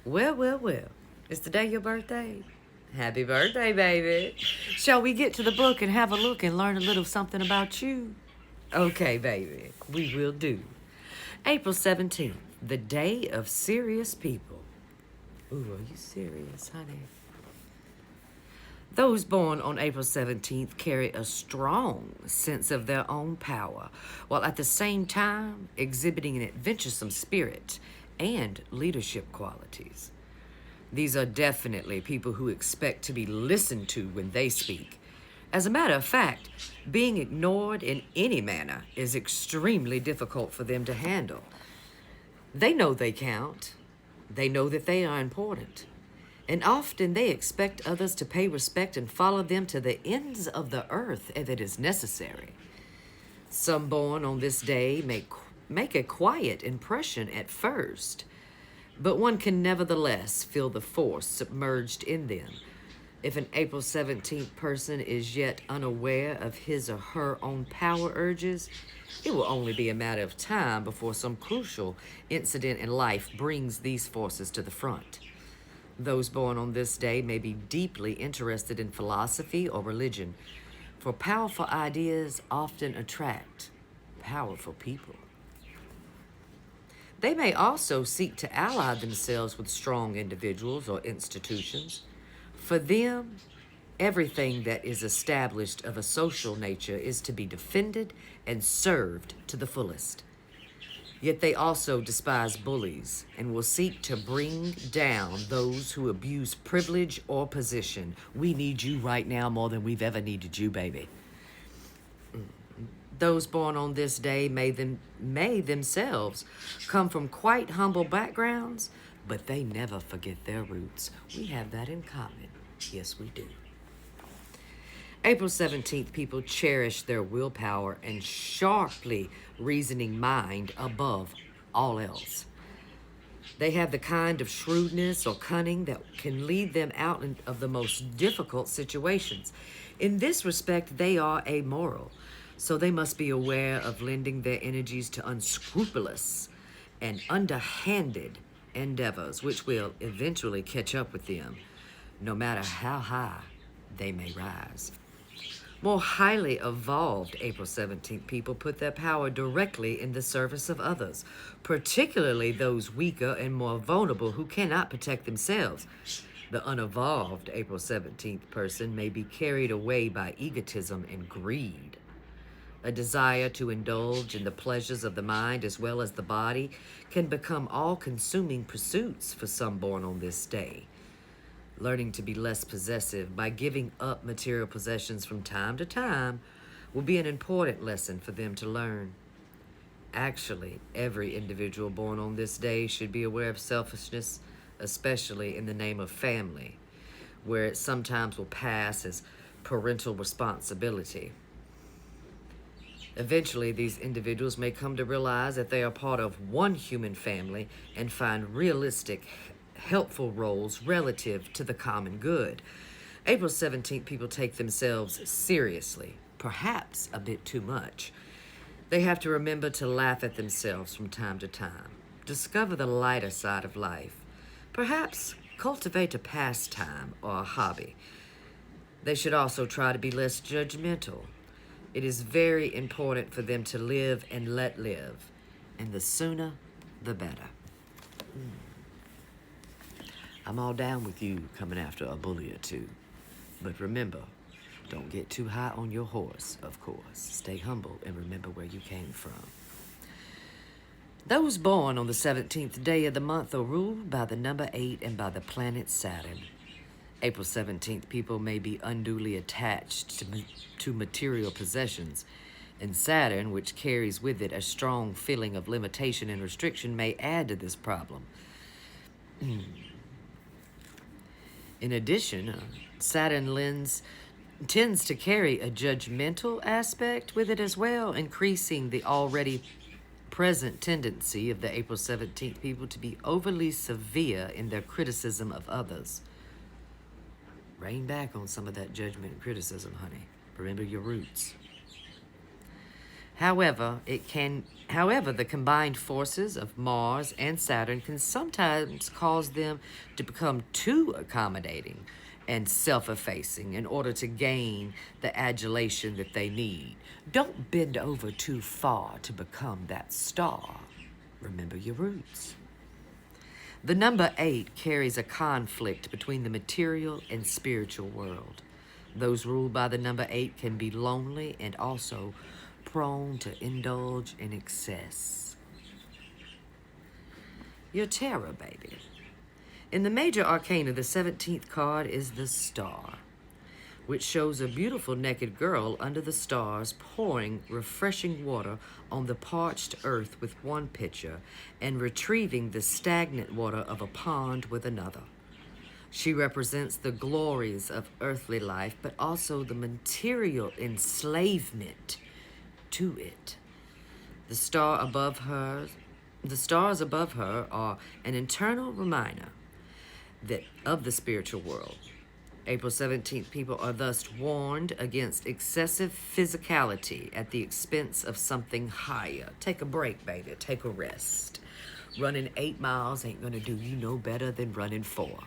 Well, well, well. It's the day of your birthday. Happy birthday, baby. Shall we get to the book and have a look and learn a little something about you? Okay, baby. We will do. April 17th, the day of serious people. Ooh, are you serious, honey? Those born on April 17th carry a strong sense of their own power, while at the same time exhibiting an adventuresome spirit and leadership qualities. These are definitely people who expect to be listened to when they speak. As a matter of fact, being ignored in any manner is extremely difficult for them to handle. They know they count. They know that they are important. And often they expect others to pay respect and follow them to the ends of the earth if it is necessary. Some born on this day may make a quiet impression at first, but one can nevertheless feel the force submerged in them. If an April 17th person is yet unaware of his or her own power urges, it will only be a matter of time before some crucial incident in life brings these forces to the front. Those born on this day may be deeply interested in philosophy or religion, for powerful ideas often attract powerful people. They may also seek to ally themselves with strong individuals or institutions. For them, everything that is established of a social nature is to be defended and served to the fullest. Yet they also despise bullies and will seek to bring down those who abuse privilege or position. We need you right now more than we've ever needed you, baby. Those born on this day may themselves come from quite humble backgrounds, but they never forget their roots. We have that in common. Yes, we do. April 17th people cherish their willpower and sharply reasoning mind above all else. They have the kind of shrewdness or cunning that can lead them out of the most difficult situations. In this respect, they are amoral, so they must be aware of lending their energies to unscrupulous and underhanded endeavors, which will eventually catch up with them, no matter how high they may rise. More highly evolved April 17th people put their power directly in the service of others, particularly those weaker and more vulnerable who cannot protect themselves. The unevolved April 17th person may be carried away by egotism and greed. A desire to indulge in the pleasures of the mind as well as the body can become all-consuming pursuits for some born on this day. Learning to be less possessive by giving up material possessions from time to time will be an important lesson for them to learn. Actually, every individual born on this day should be aware of selfishness, especially in the name of family, where it sometimes will pass as parental responsibility. Eventually, these individuals may come to realize that they are part of one human family and find realistic, helpful roles relative to the common good. April 17th people take themselves seriously, perhaps a bit too much. They have to remember to laugh at themselves from time to time, discover the lighter side of life, perhaps cultivate a pastime or a hobby. They should also try to be less judgmental. It is very important for them to live and let live, and the sooner, the better. I'm all down with you coming after a bully or two. But remember, don't get too high on your horse, of course. Stay humble and remember where you came from. Those born on the 17th day of the month are ruled by the number 8 and by the planet Saturn. April 17th people may be unduly attached to material possessions, and Saturn, which carries with it a strong feeling of limitation and restriction, may add to this problem. In addition, Saturn tends to carry a judgmental aspect with it as well, increasing the already present tendency of the April 17th people to be overly severe in their criticism of others. Rein back on some of that judgment and criticism, honey. Remember your roots. However, the combined forces of Mars and Saturn can sometimes cause them to become too accommodating and self-effacing in order to gain the adulation that they need. Don't bend over too far to become that star. Remember your roots. The number 8 carries a conflict between the material and spiritual world. Those ruled by the number 8 can be lonely and also prone to indulge in excess. Your tarot, baby. In the major arcana, the 17th card is the Star, which shows a beautiful naked girl under the stars pouring refreshing water on the parched earth with one pitcher and retrieving the stagnant water of a pond with another. She represents the glories of earthly life, but also the material enslavement to it. The stars above her are an internal reminder of the spiritual world. April 17th people are thus warned against excessive physicality at the expense of something higher. Take a break, baby. Take a rest. Running 8 miles ain't gonna do you no better than running 4.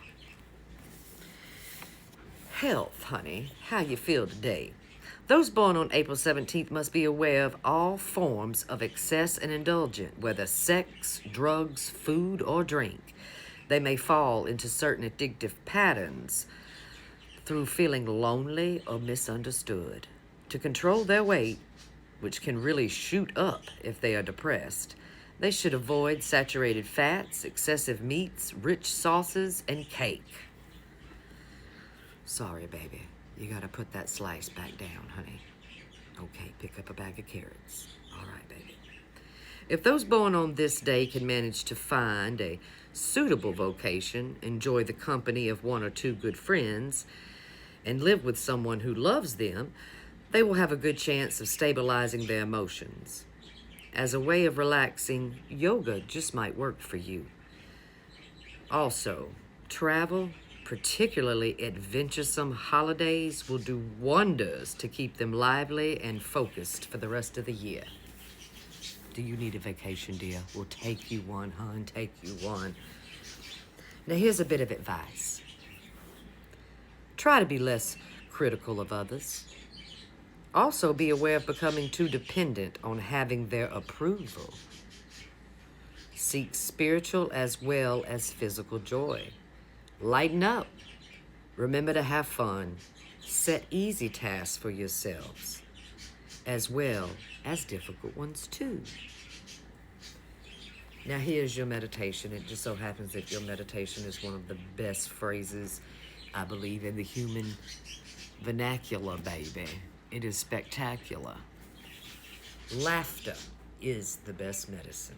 Health, honey. How you feel today? Those born on April 17th must be aware of all forms of excess and indulgence, whether sex, drugs, food, or drink. They may fall into certain addictive patterns through feeling lonely or misunderstood. To control their weight, which can really shoot up if they are depressed, they should avoid saturated fats, excessive meats, rich sauces, and cake. Sorry, baby. You gotta put that slice back down, honey. Okay, pick up a bag of carrots. All right, baby. If those born on this day can manage to find a suitable vocation, enjoy the company of 1 or 2 good friends, and live with someone who loves them, they will have a good chance of stabilizing their emotions. As a way of relaxing, yoga just might work for you. Also, travel, particularly adventuresome holidays, will do wonders to keep them lively and focused for the rest of the year. Do you need a vacation, dear? We'll take you one, hon, take you one. Now, here's a bit of advice. Try to be less critical of others. Also, be aware of becoming too dependent on having their approval. Seek spiritual as well as physical joy. Lighten up. Remember to have fun. Set easy tasks for yourselves, as well as difficult ones too. Now here's your meditation. It just so happens that your meditation is one of the best phrases, I believe, in the human vernacular, baby. It is spectacular. Laughter is the best medicine.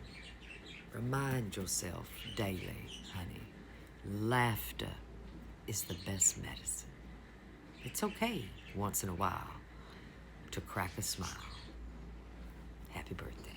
Remind yourself daily, honey, laughter is the best medicine. It's okay once in a while to crack a smile. Happy birthday.